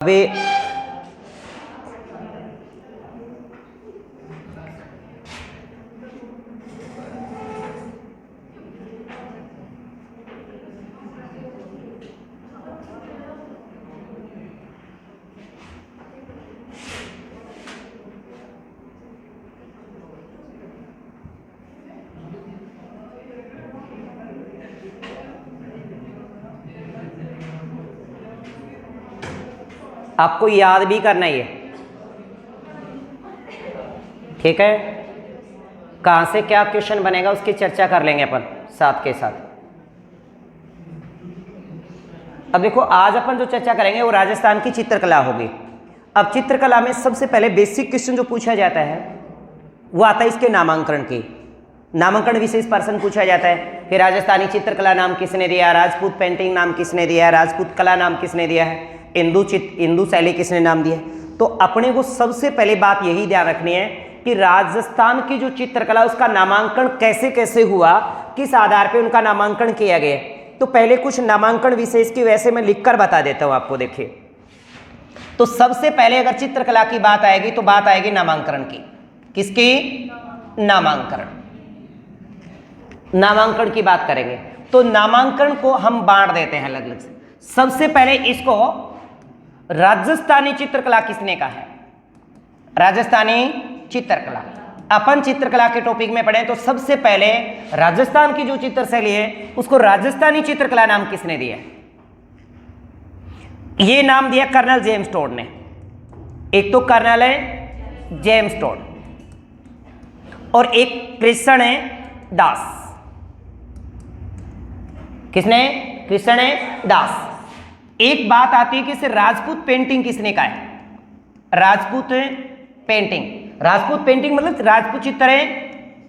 वे आपको याद भी करना ही है, ठीक है। कहां से क्या क्वेश्चन बनेगा उसकी चर्चा कर लेंगे अपन साथ के साथ। अब देखो, आज अपन जो चर्चा करेंगे वो राजस्थान की चित्रकला होगी। अब चित्रकला में सबसे पहले बेसिक क्वेश्चन जो पूछा जाता है वो आता है इसके नामांकन की। नामांकन विशेष पर्सन पूछा जाता है, फिर राजस्थानी चित्रकला नाम किसने दिया, राजपूत पेंटिंग नाम किसने दिया है, राजपूत कला नाम किसने दिया है, इंदू शैली किसने नाम दिया है। तो अपने को सबसे पहले बात यही ध्यान रखनी है कि राजस्थान की जो चित्रकला उसका नामांकन कैसे कैसे हुआ, किस आधार पे उनका नामांकन किया गया। तो पहले कुछ नामांकन विशेष की वैसे मैं लिखकर बता देता हूं आपको। देखिए, तो सबसे पहले अगर चित्रकला की बात आएगी तो बात आएगी नामांकन की। किसकी? नामांकन की बात करेंगे तो नामांकन को हम बांट देते हैं अलग अलग से। सबसे पहले इसको राजस्थानी चित्रकला किसने कहा है? राजस्थानी चित्रकला। अपन चित्रकला के टॉपिक में पढ़े तो सबसे पहले राजस्थान की जो चित्रशैली है उसको राजस्थानी चित्रकला नाम किसने दिया? ये नाम दिया कर्नल जेम्स टोड ने। एक तो कर्नल है जेम्स टोड और एक कृष्ण है दास। किसने? कृष्ण है दास। एक बात आती है कि इसे राजपूत पेंटिंग किसने कहा है? राजपूत पेंटिंग। राजपूत पेंटिंग मतलब राजपूत चित्र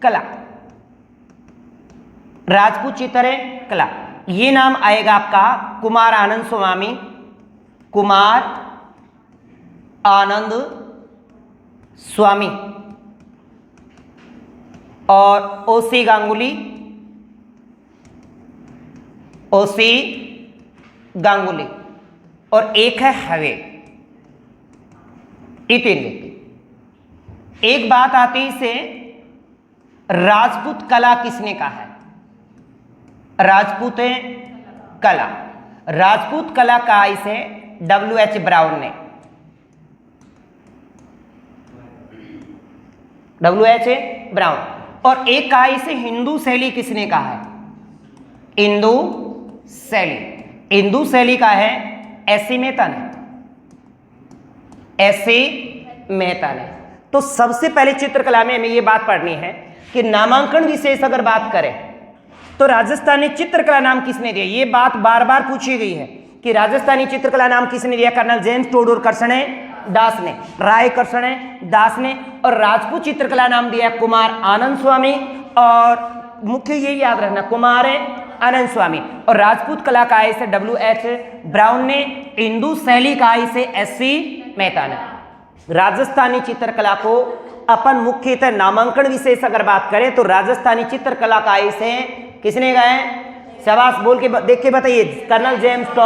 कला। राजपूत चित्र कला, ये नाम आएगा आपका कुमार आनंद स्वामी, कुमार आनंद स्वामी और ओसी गांगुली, ओसी गांगुली और एक है हवे। ये तीन व्यक्ति। एक बात आती से राजपूत कला किसने कहा है? राजपूत कला। राजपूत कला कहा इसे W.H. ब्राउन ने। W.H. ब्राउन। और एक कहा इसे हिंदू शैली किसने कहा है? हिंदू शैली। हिंदू शैली का है S.C. मेहता ने। S.C. मेहता ने। तो सबसे पहले चित्रकला में हमें यह बात पढ़नी है कि नामांकन विशेष अगर बात करें तो राजस्थानी चित्रकला नाम किसने दिया। यह बात बार बार पूछी गई है कि राजस्थानी चित्रकला नाम किसने दिया। कर्नल जेम्स टोड और कृष्ण दास ने, राय कृष्ण दास ने। और राजपूत चित्रकला नाम दिया कुमार आनंद स्वामी। और मुख्य यही याद रखना, कुमार आनंद स्वामी। और राजपूत कला का इसे W.H. ब्राउन ने। हिंदू शैली का इसे S.C. मेहता ने। राजस्थानी चित्रकला को अपन मुख्यतः नामांकन विशेष अगर बात करें तो राजस्थानी चित्रकला का इसे किसने कहा है? शाबाश, बोल के देख के बताइए। कर्नल जेम्स टोड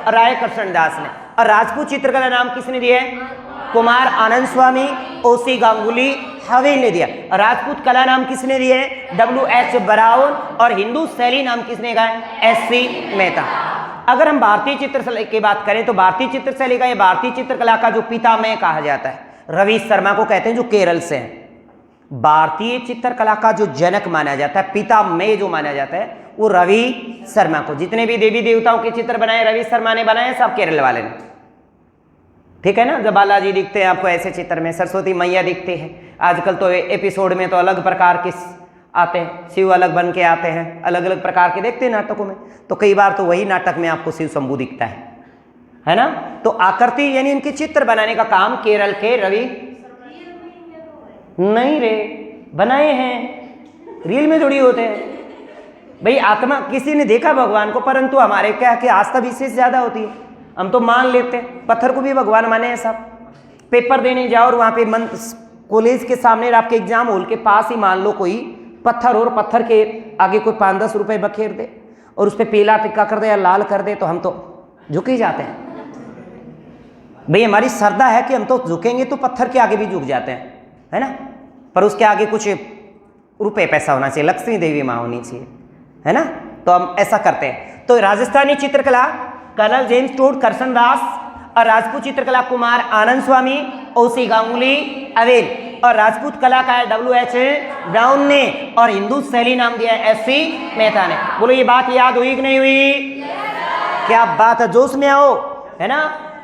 और राय कृष्ण दास ने। और राजपूत चित्रकला नाम किसने दिया है? कुमार आनंद स्वामी, ओसी गांगुली, हवे ने दिया। राजपूत कला नाम किसने दिया है? W.H. ब्राउन। और हिंदू शैली नाम किसने कहा है? S.C. मेहता। अगर हम भारतीय चित्रशैली की बात करें तो भारतीय चित्रशैली का, ये भारतीय चित्रकला का जो पितामह कहा जाता है रवि शर्मा को कहते हैं, जो केरल से हैं। भारतीय चित्रकला का जो जनक माना जाता है, पितामह जो माना जाता है, वो रवि शर्मा को। जितने भी देवी देवताओं के चित्र बनाए रवि शर्मा ने बनाए, सब केरल वाले ने। ठीक है ना। जब बालाजी दिखते हैं आपको ऐसे चित्र में, सरस्वती मैया दिखती है। आजकल तो एपिसोड में तो अलग प्रकार के आते हैं, शिव अलग बन के आते हैं, अलग अलग प्रकार के देखते हैं नाटकों में। तो कई बार तो वही नाटक में आपको शिव शंभू दिखता है ना। तो आकृति यानी इनके चित्र बनाने का काम केरल के रवि नहीं रे बनाए हैं, रील में थोड़ी होते हैं भाई। आत्मा किसी ने देखा भगवान को, परंतु हमारे क्या कि आस्था विशेष ज्यादा होती है। हम तो मान लेते हैं, पत्थर को भी भगवान माने हैं सब। पेपर देने जाओ और वहां पे कॉलेज के सामने आपके एग्जाम हॉल के पास ही मान लो कोई पत्थर और पत्थर के आगे कोई 5-10 रुपए बखेर दे और उस पर पीला टिक्का कर दे या लाल कर दे तो हम तो झुक ही जाते हैं। भाई हमारी श्रद्धा है कि हम तो झुकेंगे तो पत्थर के आगे भी झुक जाते हैं, है ना, पर उसके आगे कुछ रुपए पैसा होना चाहिए, लक्ष्मी देवी माँ होनी चाहिए, है ना, तो हम ऐसा करते हैं। तो राजस्थानी चित्रकला कर्नल जेम्स टोड करसनदास, और राजपूत चित्रकला कुमार आनंद स्वामी, ओसी गांगुली, अवेल, और राजपूत कला का है WH ब्राउन ने, और हिंदू शैली नाम दिया है SC मेहता ने। बोलो ये बात याद हुई कि नहीं हुई? क्या बात है, जोश में आओ, है ना।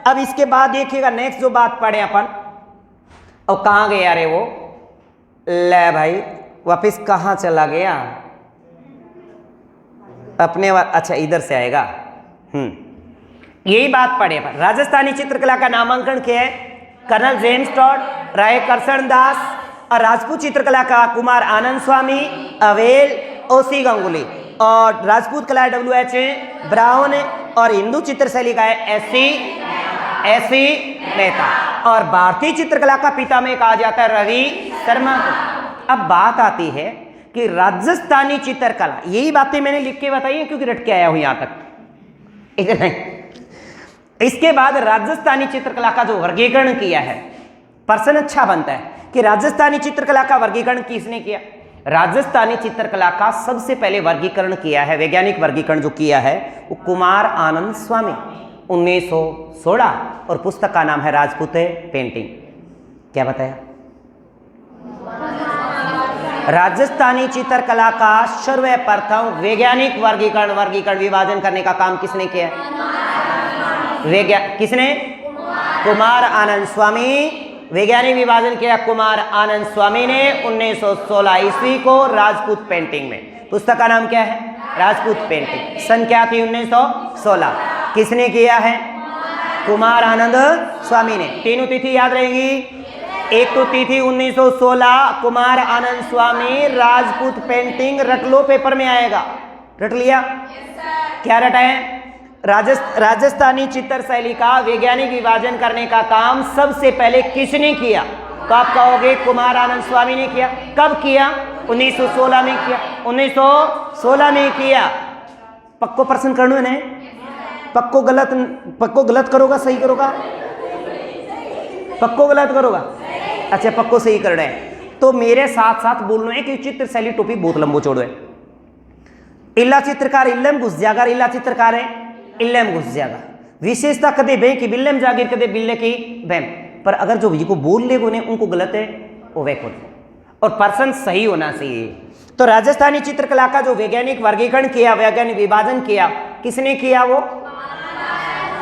अब इसके बाद देखिएगा नेक्स्ट जो बात पढ़े अपन, और कहाँ गया रे वो, ले भाई वापिस कहाँ चला गया अपने अच्छा इधर से आएगा। यही बात पढ़े अपन। राजस्थानी चित्रकला का नामांकन क्या है? कर्नल जेम्स टॉड, राय करसनदास, और राजपूत चित्रकला का कुमार आनंद स्वामी, अवेल, ओसी गांगुली, और राजपूत कला WH ब्राउन, और हिंदू चित्र शैली का है SC मेहता, और भारतीय चित्रकला का पितामह कहा जाता है रवि शर्मा को। अब बात आती है कि राजस्थानी चित्रकला, यही बातें मैंने लिख के बताई है क्योंकि रट के आया हूं यहां तक, इतना ही। इसके बाद राजस्थानी चित्रकला का जो वर्गीकरण किया है, प्रश्न अच्छा बनता है कि राजस्थानी चित्रकला का वर्गीकरण किसने किया? राजस्थानी चित्रकला का सबसे पहले वर्गीकरण किया है, वैज्ञानिक वर्गीकरण जो किया है वो कुमार आनंद स्वामी 1916, और पुस्तक का नाम है राजपूत पेंटिंग। क्या बताया? राजस्थानी चित्रकला का सर्वप्रथम वैज्ञानिक वर्गीकरण विभाजन करने का काम किसने किया? किसने? कुमार आनंद स्वामी। वैज्ञानिक विभाजन किया कुमार आनंद स्वामी ने 1916 ईस्वी को राजपूत पेंटिंग में। पुस्तक का नाम क्या है? राजपूत पेंटिंग। सन क्या थी? 1916। किसने किया है? कुमार आनंद स्वामी ने। तीनों तिथि याद रहेगी। एक तो तिथि 1916 कुमार आनंद स्वामी राजपूत पेंटिंग, रट लो, पेपर में आएगा। रट लिया? क्या रटा है? राजस्थानी चित्र शैली का वैज्ञानिक विभाजन करने का काम सबसे पहले किसने किया? तो आप कहोगे कुमार आनंद स्वामी ने किया। कब किया? 1916 में किया। 1916 में किया। पक्को प्रश्न करना है? पक्को गलत करोगा सही करोगा? पक्को गलत करोगा? अच्छा पक्को सही कर रहे हैं तो मेरे साथ साथ बोलना है कि चित्र शैली टॉपिक बहुत लंबो चौड़ो है। इल्ला चित्रकार इल्लम घुस जागा, इल्ला चित्रकार है इल्लम घुस जागा। विशेषता कदे बे की बिल्लम जागीर, कदे बिल्ले की बैम। पर अगर जो को बोल ले उन्हें उनको गलत है वो वे खुद, और पर्सन सही होना चाहिए। तो राजस्थानी चित्रकला का जो वैज्ञानिक वर्गीकरण किया, वैज्ञानिक विभाजन किया, किसने किया? वो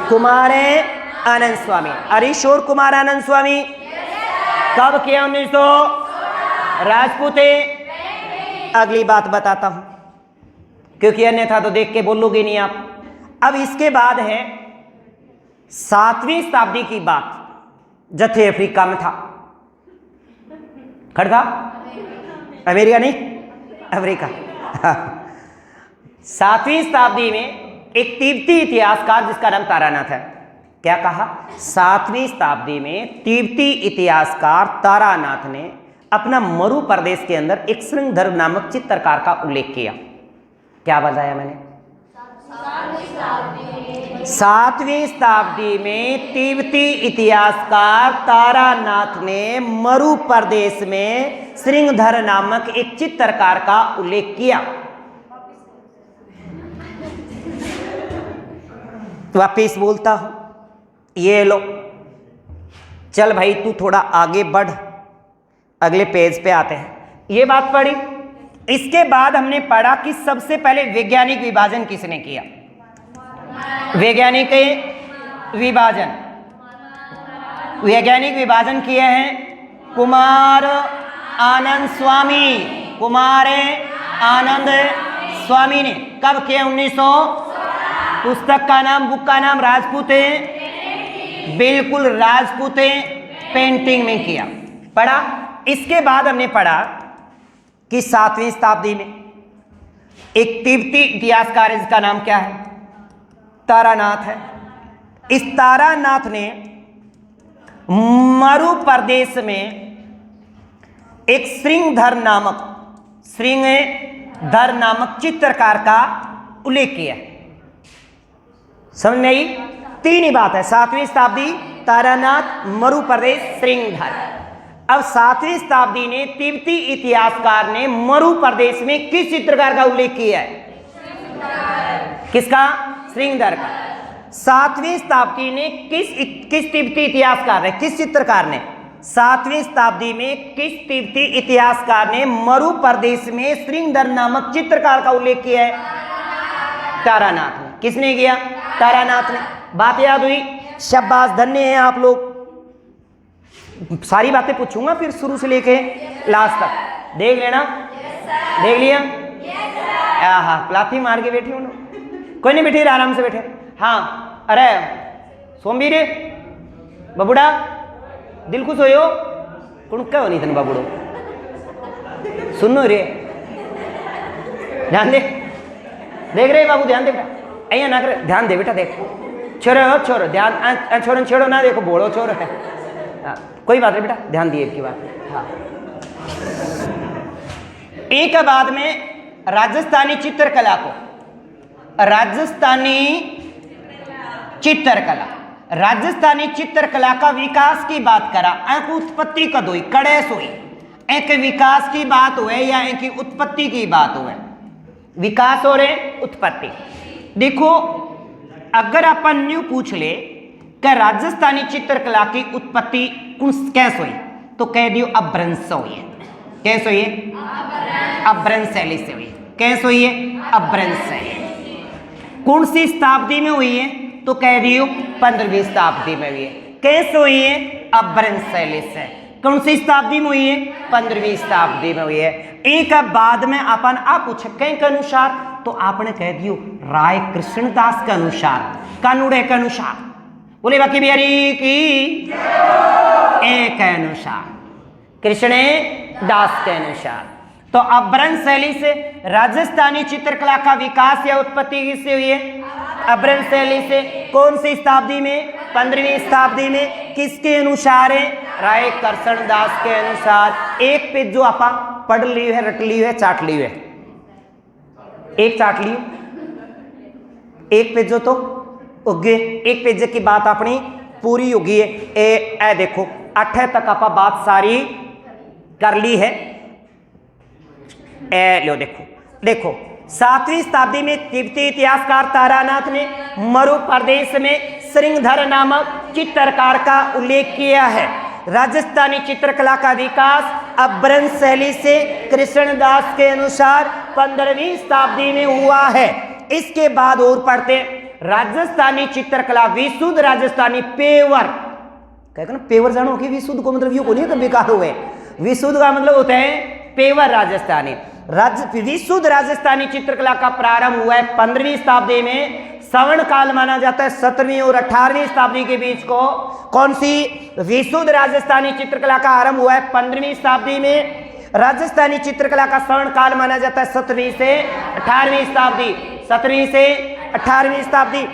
कुमार आनंद स्वामी। हरीश्वर कुमार आनंद स्वामी। कब किया? 1900। राजपूत। अगली बात बताता हूं क्योंकि अन्यथा तो देख के बोलोगे नहीं आप। अब इसके बाद है 7वीं शताब्दी की बात। जथे अफ्रीका में था, खड़ था अमेरिका नहीं, अफ्रीका। 7वीं शताब्दी में एक तिब्बती इतिहासकार जिसका नाम तारानाथ है। क्या कहा? 7वीं शताब्दी में तिब्बती इतिहासकार तारानाथ ने अपना मरु प्रदेश के अंदर एक श्रृंगधर नामक चित्रकार का उल्लेख किया। क्या बताया मैंने? 7वीं शताब्दी में तिब्बती इतिहासकार तारानाथ ने मरु प्रदेश में श्रृंगधर नामक एक चित्रकार का उल्लेख किया। वापिस बोलता हूं, ये लो, चल भाई तू थोड़ा आगे बढ़, अगले पेज पे आते हैं। ये बात पढ़ी। इसके बाद हमने पढ़ा कि सबसे पहले वैज्ञानिक विभाजन किसने किया? वैज्ञानिक विभाजन किए हैं कुमार आनंद स्वामी। कुमार आनंद स्वामी ने कब किया? 1900। पुस्तक का नाम, बुक का नाम राजपूत, बिल्कुल राजपूत पेंटिंग में किया। पढ़ा। इसके बाद हमने पढ़ा कि 7वीं शताब्दी में एक तिब्बती इतिहासकार है जिसका नाम क्या है? तारानाथ है। इस तारानाथ ने मरु प्रदेश में एक श्रृंगधर नामक चित्रकार का उल्लेख किया। समझ में आई? तीन ही बात है। 7वीं शताब्दी तारानाथ, मरु प्रदेश, श्रृंगधर। अब 7वीं शताब्दी ने तिब्बती इतिहासकार ने मरु प्रदेश में किस चित्रकार का उल्लेख किया है? किसका? श्रृंगधर का। 7वीं शताब्दी ने किस तिब्बती इतिहासकार ने, किस चित्रकार ने, 7वीं शताब्दी में किस तिब्बती इतिहासकार ने मरु प्रदेश में श्रृंगधर नामक चित्रकार का उल्लेख किया है? तारानाथ ने। किसने किया? तारानाथ ने। बात याद हुई? शाबाश, धन्य हैं आप लोग। सारी बातें पूछूंगा फिर शुरू से लेके लास्ट तक, देख लेना। देख लिया? हाँ, प्लाथी मार के बैठी हूं। कोई नहीं बैठे, आराम से बैठे। हाँ, अरे सोमवीर बबुड़ा दिल खुश हो कुणका हो नहीं थन बाबूड़ो, सुनो रे, ध्यान दे, देख रहे बाबू, ध्यान दे बेटा, अया ना करे, ध्यान दे बेटा, देख छोरो छोरो, ध्यान छोरो छेड़ो ना, देखो बोलो छोरो है। कोई बात नहीं बेटा, ध्यान दिए की बात। हाँ, एक बाद में राजस्थानी चित्रकला को, राजस्थानी चित्रकला का विकास की बात करा, एक उत्पत्ति कद हुई, कड़ेस हुई, एक विकास की बात हुए या एक उत्पत्ति की बात हुए? विकास और उत्पत्ति। देखो, अगर अपन न्यू पूछ ले कि राजस्थानी चित्रकला की उत्पत्ति कैसे हुई, तो कह दियो अपभ्रंश हुई है। कैसे हुई है? अपभ्रंश शैली से हुई। कैसे हुई है? अपभ्रंश शैली। कौन सी शताब्दी में हुई है? तो कह दियो 15वीं शताब्दी में हुई है। कैसे हुई है? अपभ्रंश शैली से। कौन सी शताब्दी में हुई है? 15वीं शताब्दी में हुई है। एक बाद में अपन आप पूछे कहीं के अनुसार, तो आपने कह दियो राय कृष्णदास के अनुसार, कानूड़े के अनुसार, बोले बाकी बिहारी की एक अनुसार, कृष्ण दास के अनुसार। तो अपभ्रंश शैली से राजस्थानी चित्रकला का विकास या उत्पत्ति किससे हुई है? अपभ्रंश शैली से। कौन सी शताब्दी में? 15वीं शताब्दी में। किसके अनुसार है? राय कृष्णदास के अनुसार। एक पेज जो आपा पढ़ ली है, रट ली है, चाट ली है, एक चाट ली, एक पेज जो तो उगे, एक पेज की बात अपनी पूरी होगी है। ए देखो 8 तक आप बात सारी कर ली है। लो देखो 7वीं शताब्दी में तिब्बती इतिहासकार तारानाथ ने मरु प्रदेश में श्रृंगधर नामक चित्रकार का उल्लेख किया है। राजस्थानी चित्रकला का विकास अपभ्रंश शैली से कृष्णदास के अनुसार 15वीं शताब्दी में हुआ है। इसके बाद और पढ़ते राजस्थानी चित्रकला विशुद्ध राजस्थानी पेवर, कहते ना पेवर जानो कि विशुद्ध को मतलब यू को नहीं तो बेकार हुए, विशुद्ध का मतलब होता है पेवर राजस्थानी। विशुद्ध राजस्थानी चित्रकला का प्रारंभ हुआ है 15वीं शताब्दी में। श्रवण काल माना जाता है 17वीं और 18वीं शताब्दी के बीच को। कौन सी? विशुद्ध राजस्थानी चित्रकला का आरंभ हुआ है 15वीं शताब्दी में। राजस्थानी चित्रकला का श्रवण काल माना जाता है 17वीं से 18वीं शताब्दी। 17वीं से 18वीं शताब्दी।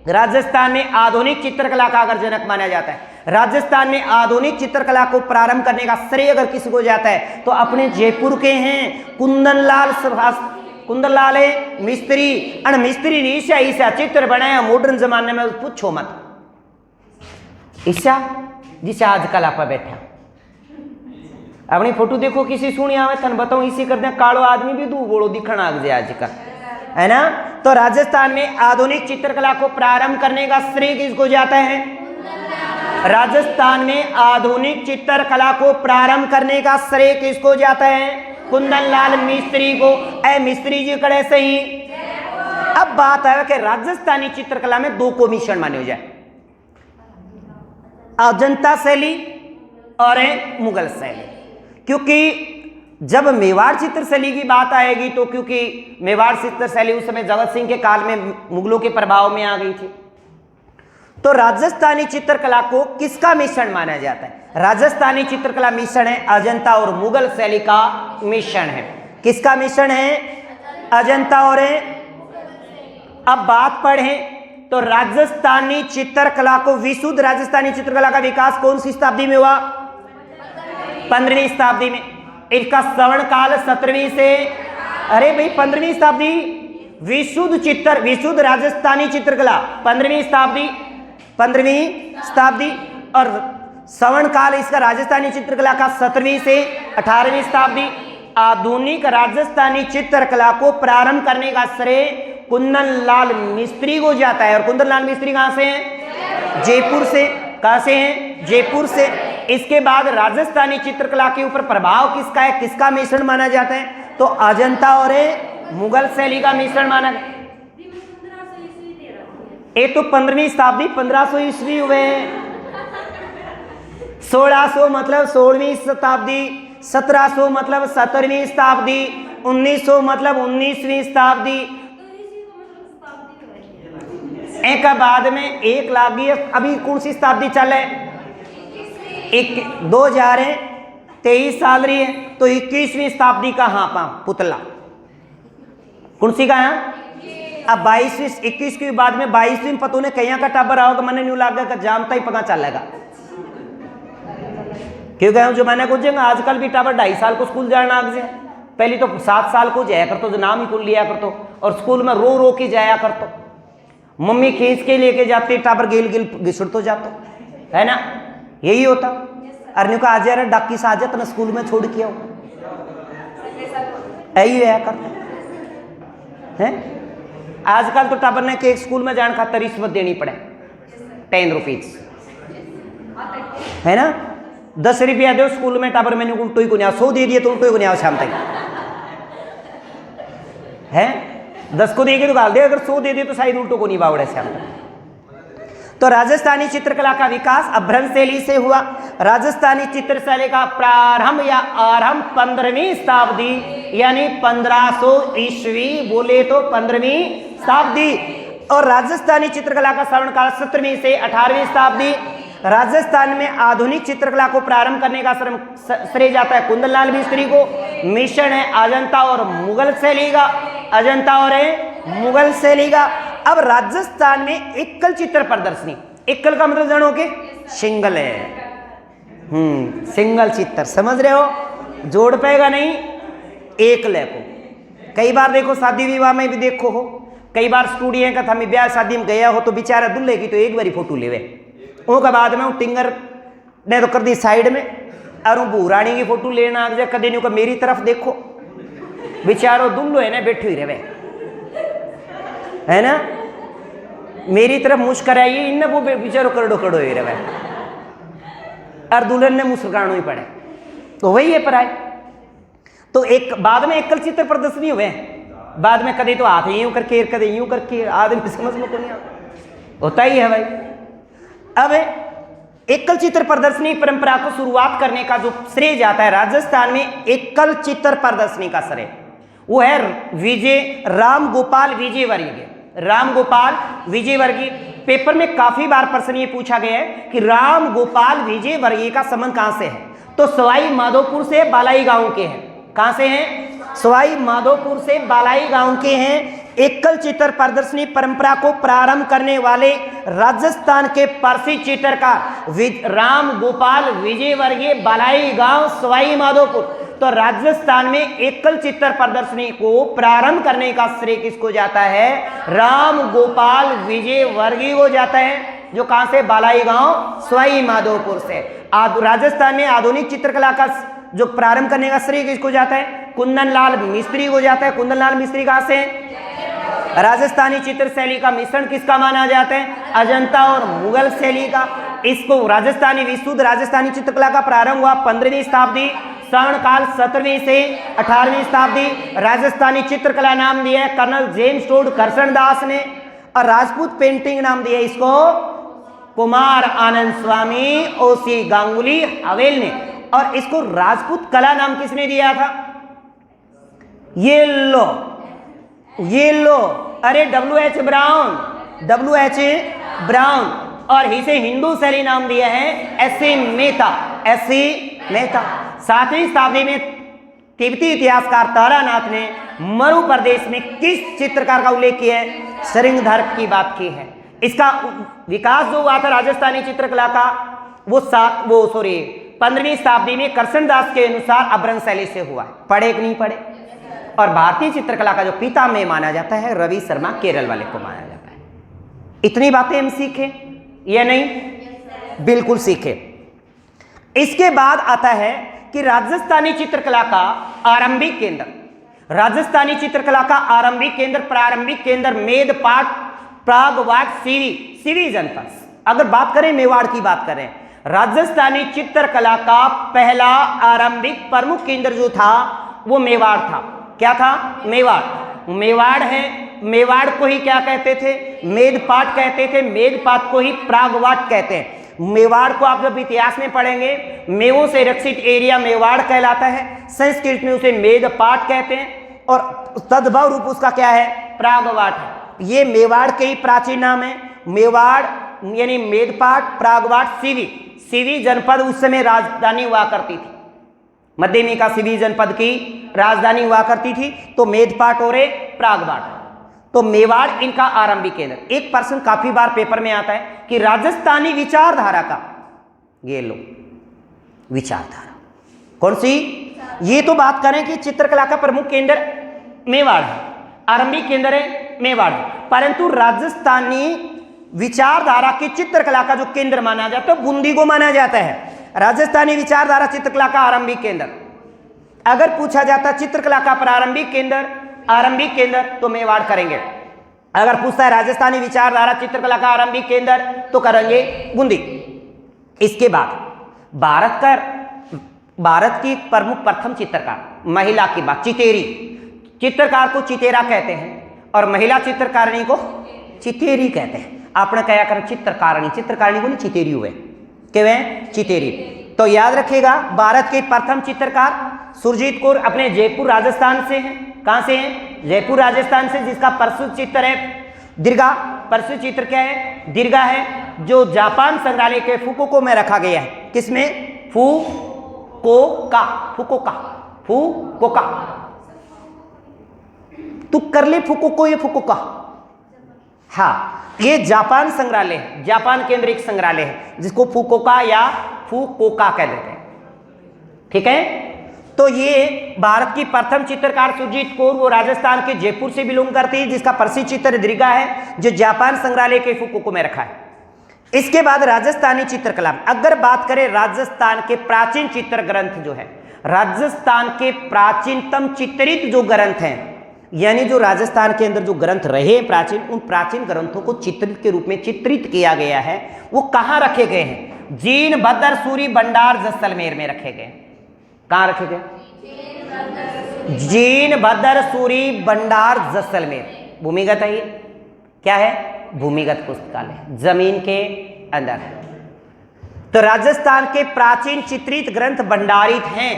राजस्थान में आधुनिक चित्रकला का अगर जनक माना जाता है, राजस्थान में आधुनिक चित्रकला को प्रारंभ करने का श्रेय अगर किसी को जाता है तो अपने जयपुर के हैं कुंदनलाल है मिस्त्री। अन मिस्त्री ने ईसा चित्र बनाया मॉडर्न जमाने में, पूछो मत। ईसा जिसे आजकल आप बैठा अपनी फोटो देखो किसी सुनी आवे थन बताओ इसी करते कालो आदमी भी दू बोलो दिखण आग जाए आजकल, है ना। तो राजस्थान में आधुनिक चित्रकला को प्रारंभ करने का श्रेय किसको जाता है? राजस्थान में आधुनिक चित्रकला को प्रारंभ करने का श्रेय किसको जाता है? कुंदनलाल मिस्त्री को। ऐ मिस्त्री जी कड़े से ही। अब बात है कि राजस्थानी चित्रकला में दो को मिश्रण माने हो जाए, अजंता शैली और मुगल शैली। क्योंकि जब मेवाड़ चित्र शैली की बात आएगी तो क्योंकि मेवाड़ चित्र शैली उस समय जगत सिंह के काल में मुगलों के प्रभाव में आ गई थी, तो राजस्थानी चित्रकला को किसका मिश्रण माना जाता है? राजस्थानी चित्रकला मिश्रण है अजंता और मुगल शैली का मिश्रण है। किसका मिश्रण है? अजंता और अब बात पढ़ें तो राजस्थानी चित्रकला को, विशुद्ध राजस्थानी चित्रकला का विकास कौन सी शताब्दी में हुआ? 15वीं शताब्दी में। इसका श्रवण काल 17वीं से, अरे भाई 15वीं शताब्दी। विशुद्ध राजस्थानी चित्रकला 15वीं शताब्दी। 15वीं शताब्दी। और श्रवण काल इसका राजस्थानी चित्रकला का 17वीं से 18वीं शताब्दी। आधुनिक राजस्थानी चित्रकला को प्रारंभ करने का श्रेय कुंदन लाल मिस्त्री को जाता है। और कुंदन लाल मिस्त्री कहां से हैं? जयपुर से। कहां से हैं? जयपुर से। इसके बाद राजस्थानी चित्रकला के ऊपर प्रभाव किसका है, किसका मिश्रण माना जाता है? तो अजंता और मुगल शैली का मिश्रण माना गया। ये तो 15वीं शताब्दी, 1500 ईस्वी हुए। 1600 मतलब 16वीं शताब्दी, 1700 मतलब 17वीं शताब्दी, 1900 मतलब 19वीं शताब्दी। एक बाद में एक लागी। अभी कौन सी शताब्दी चल है? 2023 साल रही है, तो 21वीं शताब्दी का हाँ पा पुतला कौन सी का है? अब 22वीं 21 के बाद में 22वीं पतों ने कहीं का टाबर आओगे, मैंने न्यू लागा जानता ही पता चलेगा। क्योंकि जमाने को जेंगे आजकल भी टाबर 2.5 साल को स्कूल जाना आग से। पहले तो 7 साल को जाया कर तो नाम ही कुल लिया कर तो, और स्कूल में रो रो के जाया कर तो, मम्मी खींच के लेके जाते, टाबर गिल गिल घिसड़ तो जातो, है ना? यही होता। अरन्यू का आज यार डाकी से आ जाता ना स्कूल में छोड़ के आओ, यही है करते हैं। आजकल तो टाबर ने के स्कूल में जाने खातर रिश्वत देनी पड़े, 10 रुपीज, है ना? 10 रुपया दो स्कूल में, टाबर मैंने उल्टो ही को नहीं, 100 दे दिए तो उल्टो ही को नहीं आओ शाम तक, है? 10 को दे के तो गाल दे, अगर 100 दे दिए तो शायद उल्टो को नहीं बावड़े शाम तक। तो राजस्थानी चित्रकला का विकास अभ्रंश शैली से हुआ। राजस्थानी चित्रशैली का प्रारंभ या आरंभ 15वीं शताब्दी यानी 1500 ईस्वी, बोले तो 15वीं शताब्दी। और राजस्थानी चित्रकला का श्रवणकाल 17वीं से 18वीं शताब्दी। राजस्थान में आधुनिक चित्रकला को प्रारंभ करने का श्रेय जाता है कुंदन लाल मिस्त्री को। मिश्रण है अजंता और मुगल शैली का, अजंता और मुगल शैली का। अब राजस्थान में एकल चित्र प्रदर्शनी, एकल का मतलब जानो के सिंगल है, सिंगल चित्र, समझ रहे हो? जोड़ पाएगा नहीं एक ले को। कई बार देखो शादी विवाह में भी देखो हो, कई बार स्टूडियो का था ब्याह शादी में गया हो तो बेचारा दूल्हे की तो एक बारी फोटो लेवे, उसके बाद में टिंगर ने तो कर दी साइड में, और भूरानी की फोटो लेना आ कदे नहीं, मेरी तरफ देखो, बेचारो दुल्लो है ना बैठी हुई रहे, है ना? मेरी तरफ मुस्कराइए, इन वो बेचारो करड़ो करड़ो ही रहे, और दुल्हन ने मुस्कुराना ही पड़े, तो वही है पराय। तो एक बाद में एकल चित्र प्रदर्शनी हुए, बाद में कदे तो हाथ यूं करके कदे यूं करके, आदमी समझ में को नहीं आता, होता ही है भाई। अब एकल चित्र प्रदर्शनी परंपरा को शुरुआत करने का जो श्रेय जाता है राजस्थान में एकल चित्र प्रदर्शनी का श्रेय, वो है विजय राम गोपाल विजयवर्गीय। राम गोपाल विजयवर्गीय। पेपर में काफी बार प्रश्न ये पूछा गया है कि राम गोपाल विजयवर्गीय का संबंध कहां से है, तो सवाई माधोपुर से बालाई गांव के हैं। कहां से हैं? सवाई माधोपुर से बालाई गांव के हैं। एकल चित्र प्रदर्शनी परंपरा को प्रारंभ करने वाले राजस्थान के प्रसिद्ध चित्रकार राम गोपाल विजयवर्गीय, बालाई गांव, सवाई माधोपुर। तो राजस्थान में एकल चित्र प्रदर्शनी को प्रारंभ करने का श्रेय किसको जाता है? राम गोपाल विजयवर्गीय को जाता है, जो कहां से? बालाई गांव, सवाई माधोपुर से। राजस्थान में आधुनिक चित्रकला का जो प्रारंभ करने का श्रेय किसको जाता है? कुंदन लाल मिस्त्री को जाता है। कुंदन लाल मिस्त्री कहां से? राजस्थानी चित्र शैली का मिश्रण किसका माना जाता है? अजंता और मुगल शैली का। इसको राजस्थानी विशुद्ध राजस्थानी चित्रकला का प्रारंभ हुआ 15वीं शताब्दी, श्रवण काल 17वीं से 18वीं शताब्दी। राजस्थानी चित्रकला नाम दिया है कर्नल जेम्स टोड करसनदास ने, और राजपूत पेंटिंग नाम दिया इसको कुमार आनंद स्वामी ओसी गांगुली हवेल ने। और इसको राजपूत कला नाम किसने दिया था? ये लो, अरे W.H. Brown, W.H. ब्राउन। और इसे हिंदू शैली नाम दिया है S.C. मेहता, S.C. मेहता। 7वीं शताब्दी में तिब्बती इतिहासकार तारानाथ ने मरु प्रदेश में किस चित्रकार का उल्लेख किया है? श्रृंगधर की बात की है। इसका विकास जो हुआ था राजस्थानी चित्रकला का, वो 15वीं शताब्दी में करसनदास के अनुसार अभ्रंश शैली से हुआ। पढ़े कि नहीं पढ़े? और भारतीय चित्रकला का जो पितामह माना जाता है रवि शर्मा केरल वाले को माना जाता है। इतनी बातें हम सीखें, या नहीं? बिल्कुल सीखे। इसके बाद आता है कि राजस्थानी चित्रकला का आरंभिक केंद्र, राजस्थानी चित्रकला का आरंभिक केंद्र, प्रारंभिक केंद्र मेदपाट, प्रागवाट, सीरी जनपद। अगर बात करें मेवाड़ की बात करें, राजस्थानी चित्रकला का पहला आरंभिक प्रमुख केंद्र जो था वो मेवाड़ था। क्या था? मेवाड़। मेवाड़ है, मेवाड़ को ही क्या कहते थे? मेदपाट कहते थे, मेदपाट को ही प्रागवाट कहते हैं। मेवाड़ को आप जब इतिहास में पढ़ेंगे, मेवों से रक्षित एरिया मेवाड़ कहलाता है, संस्कृत में उसे मेदपाट कहते हैं और तद्भव रूप उसका क्या है? प्रागवाट है। ये मेवाड़ के ही प्राचीन नाम है। मेवाड़ यानी मेदपाट, प्रागवाट, सीरी जनपद उस समय राजधानी हुआ करती थी। मध्यमी का सीरी जनपद की राजधानी हुआ करती थी, तो मेदपाट और प्रागवाट। तो मेवाड़ इनका आरंभिक केंद्र। एक प्रश्न काफी बार पेपर में आता है कि राजस्थानी विचारधारा का, ये लो विचारधारा कौन सी? ये तो बात करें कि चित्रकला का प्रमुख केंद्र मेवाड़ है, आरंभिक केंद्र है मेवाड़, परंतु राजस्थानी विचारधारा की चित्रकला का जो केंद्र माना जाता है बूंदी को माना जाता है। राजस्थानी विचारधारा चित्रकला का आरंभिक केंद्र। अगर पूछा जाता चित्रकला का प्रारंभिक केंद्र, आरंभिक केंद्र, तो मेवाड़ करेंगे। अगर पूछता है राजस्थानी विचारधारा चित्रकला का आरंभिक केंद्र, तो करेंगे बूंदी। इसके बाद भारत की प्रमुख प्रथम चित्रकार महिला की बात, चितेरी। चित्रकार को चितेरा कहते हैं और महिला चित्रकारिणी को चितेरी कहते हैं। आपने क्या कर चित्रकारिणी, चित्रकारिणी को नहीं चितेरी हुए, क्या चितेरी। तो याद रखिएगा, भारत के प्रथम चित्रकार सुरजीत कौर अपने जयपुर राजस्थान से हैं। कहां से हैं? जयपुर राजस्थान से, जिसका प्रसिद्ध चित्र है दीर्घा। प्रसिद्ध चित्र क्या है? दीर्घा है, जो जापान संग्रहालय के फुकुओका में रखा गया है। किसमें? फुकुओका। तू कर ले फुकुओका या फुकुओका? हाँ, ये जापान संग्रहालय है, जापान के अंदर एक संग्रहालय है जिसको फुकुओका या फुकुओका कह देते हैं। ठीक है, तो ये भारत की प्रथम चित्रकार सुरजीत कौर, वो राजस्थान के जयपुर से बिलोंग करती है, जिसका प्रसिद्ध चित्र दीर्घा है, जो जापान संग्रहालय के फुकुओका में रखा है। इसके बाद राजस्थानी चित्रकला, अगर बात करें राजस्थान के प्राचीन चित्र ग्रंथ जो है, राजस्थान के प्राचीनतम चित्रित जो ग्रंथ हैं, यानी जो राजस्थान के अंदर जो ग्रंथ रहे प्राचीन, उन प्राचीन ग्रंथों को चित्रित के रूप में चित्रित किया गया है। वो कहाँ रखे गए हैं? जीन, भद्र, सूरी, भंडार, जैसलमेर में रखे गए। कहाँ रखे गए? जीन, भद्र, सूरी, भंडार, जैसलमेर। भूमिगत है ये, क्या है? भूमिगत पुस्तकालय, जमीन के अंदर। तो राजस्थान के प्राचीन चित्रित ग्रंथ भंडारित हैं,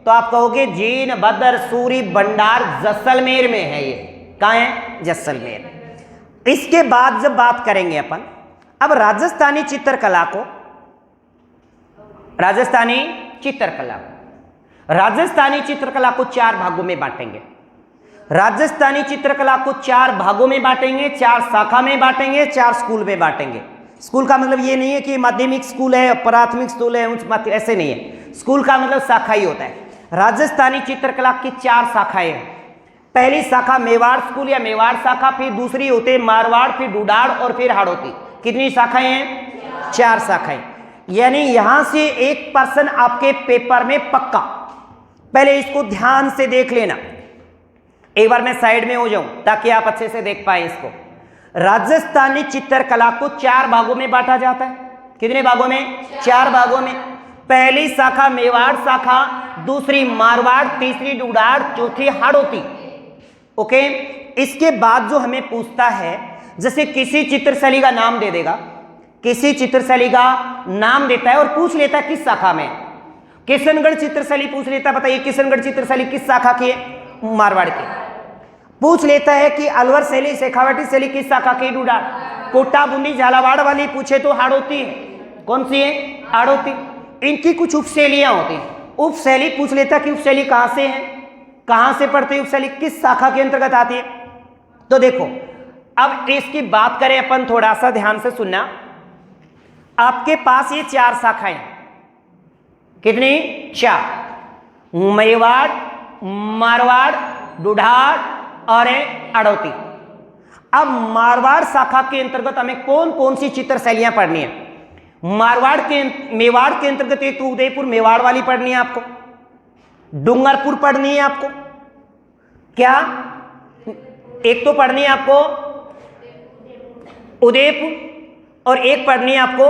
तो आप कहोगे जीन, भद्र, सूरी, भंडार जैसलमेर में है। ये कहाँ है? जैसलमेर। इसके बाद जब बात करेंगे अपन अब राजस्थानी चित्रकला को, राजस्थानी चित्रकला को चार भागों में बांटेंगे। राजस्थानी चित्रकला को चार भागों में बांटेंगे, चार शाखा में बांटेंगे, चार स्कूल में बांटेंगे। स्कूल का मतलब ये नहीं है कि माध्यमिक स्कूल है, प्राथमिक स्कूल है, ऐसे नहीं है। स्कूल का मतलब शाखा ही होता है। राजस्थानी चित्रकला की चार शाखाएं हैं। पहली शाखा मेवाड़ स्कूल या मेवाड़ शाखा, फिर दूसरी होते हैं मारवाड़, फिर डुडाड़ और फिर हाड़ौती। कितनी शाखाएं हैं? चार शाखाएं। यानी यहां से एक पर्सन आपके पेपर में पक्का, पहले इसको ध्यान से देख लेना। एक बार मैं साइड में हो जाऊं ताकि आप अच्छे से देख पाए इसको। राजस्थानी चित्रकला को चार भागों में बांटा जाता है। कितने भागों में? चार भागों में। पहली शाखा मेवाड़ शाखा, दूसरी मारवाड़, तीसरी डुडाड़, चौथी हाड़ौती। ओके, इसके बाद जो हमें पूछता है, जैसे किसी चित्रशैली का नाम दे देगा, किसी चित्रशैली का नाम देता है और पूछ लेता है किस शाखा में। किशनगढ़ चित्रशैली पूछ लेता है, बताइए किशनगढ़ चित्रशैली किस शाखा की है? मारवाड़ की। पूछ लेता है कि अलवर शैली, शेखावटी शैली किस शाखा की? डुडाड़। कोटा, बूंदी, झालावाड़ वाली पूछे तो हाड़ौती है। कौन सी है? हाड़ौती। इनकी कुछ उपशैलियां होती हैं। उपशैली पूछ लेता कि उपशैली कहां से है, कहां से पढ़ते हैं, उपशैली किस शाखा के अंतर्गत आती है। तो देखो, अब इसकी बात करें अपन, थोड़ा सा ध्यान से सुनना। आपके पास ये चार शाखाएं, कितनी? चार। मेवाड़, मारवाड़, डुडाड़ और हाड़ौती। अब मारवाड़ शाखा के अंतर्गत हमें कौन कौन सी चित्र शैलियां पढ़नी है? मेवाड़ के अंतर्गत एक तो उदयपुर मेवाड़ वाली पढ़नी है आपको, डूंगरपुर पढ़नी है आपको, क्या एक तो पढ़नी है आपको उदयपुर और एक पढ़नी है आपको